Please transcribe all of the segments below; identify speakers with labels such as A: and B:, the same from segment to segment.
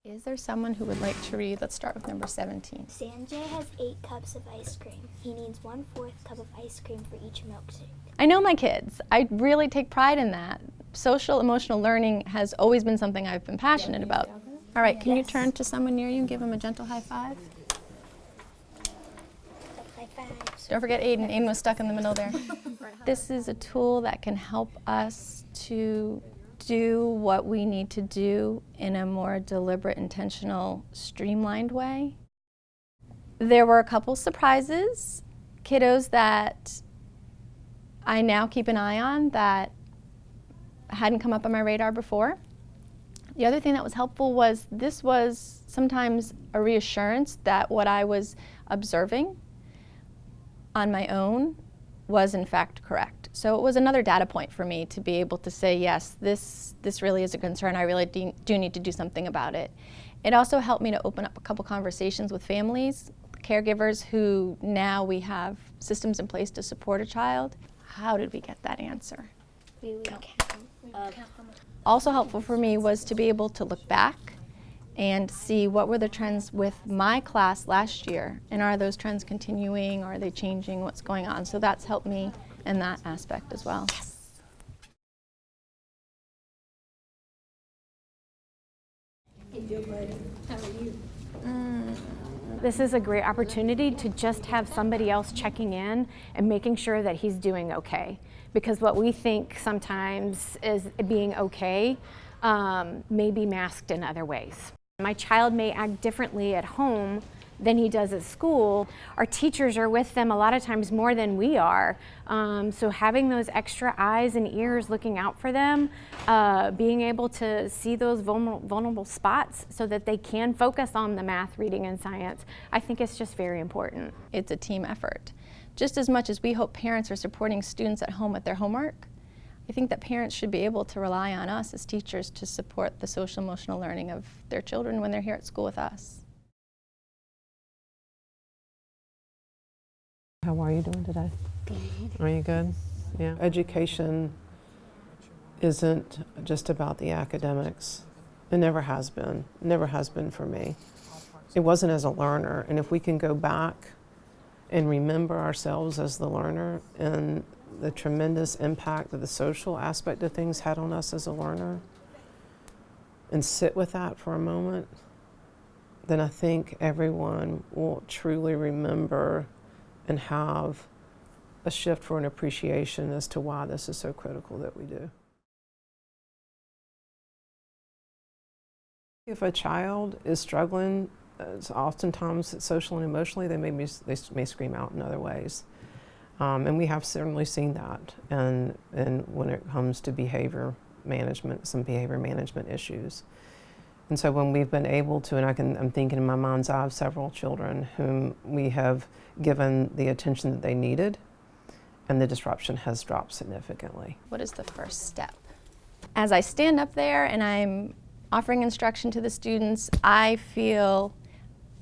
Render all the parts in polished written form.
A: Is there someone who would like to read? Let's start with number 17.
B: Sanjay has 8 cups of ice cream. He needs 1/4 cup of ice cream for each milkshake.
A: I know my kids. I really take pride in that. Social emotional learning has always been something I've been passionate about. All right, can you turn to someone near you and give them a gentle high five?
B: High fives.
A: Don't forget Aiden. Aiden was stuck in the middle there. This is a tool that can help us to do what we need to do in a more deliberate, intentional, streamlined way. There were a couple surprises, kiddos that I now keep an eye on that hadn't come up on my radar before. The other thing that was helpful was this was sometimes a reassurance that what I was observing on my own was in fact correct. So it was another data point for me to be able to say, yes, this really is a concern. I really do need to do something about it. It also helped me to open up a couple conversations with families, caregivers who now we have systems in place to support a child. How did we get that answer?
B: We would count.
A: Also helpful for me was to be able to look back and see what were the trends with my class last year, and are those trends continuing, or are they changing, what's going on? So that's helped me in that aspect as well.
B: Yes.
C: How are you?
D: This is a great opportunity to just have somebody else checking in and making sure that he's doing okay. Because what we think sometimes is being okay may be masked in other ways. My child may act differently at home than he does at school. Our teachers are with them a lot of times more than we are. So having those extra eyes and ears looking out for them, being able to see those vulnerable spots so that they can focus on the math, reading, and science, I think it's just very important.
A: It's a team effort. Just as much as we hope parents are supporting students at home with their homework, I think that parents should be able to rely on us as teachers to support the social emotional learning of their children when they're here at school with us.
E: How are you doing today? Are you good? Yeah. Education isn't just about the academics. It never has been. It never has been for me. It wasn't as a learner, and if we can go back and remember ourselves as the learner and the tremendous impact that the social aspect of things had on us as a learner, and sit with that for a moment, then I think everyone will truly remember and have a shift for an appreciation as to why this is so critical that we do. If a child is struggling, oftentimes socially and emotionally, they may scream out in other ways. And we have certainly seen that and when it comes to behavior management, some behavior management issues. And so when we've been able to, and I'm thinking in my mind's eye of several children whom we have given the attention that they needed, and the disruption has dropped significantly.
A: What is the first step? As I stand up there and I'm offering instruction to the students, I feel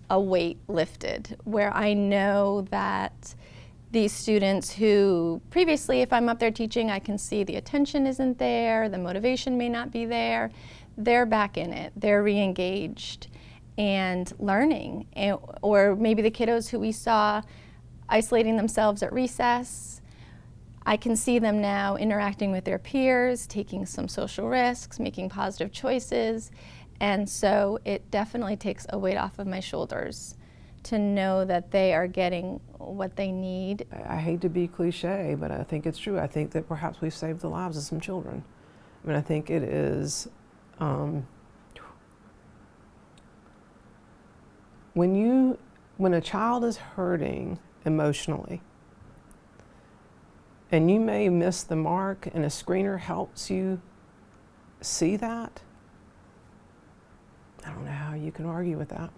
A: a weight lifted, where I know that these students who previously, if I'm up there teaching, I can see the attention isn't there, the motivation may not be there, they're back in it, they're re-engaged and learning. Or maybe the kiddos who we saw isolating themselves at recess, I can see them now interacting with their peers, taking some social risks, making positive choices. And so it definitely takes a weight off of my shoulders to know that they are getting what they need.
E: I hate to be cliche, but I think it's true. I think that perhaps we've saved the lives of some children. I mean, I think it is, when a child is hurting emotionally, and you may miss the mark, and a screener helps you see that, I don't know how you can argue with that.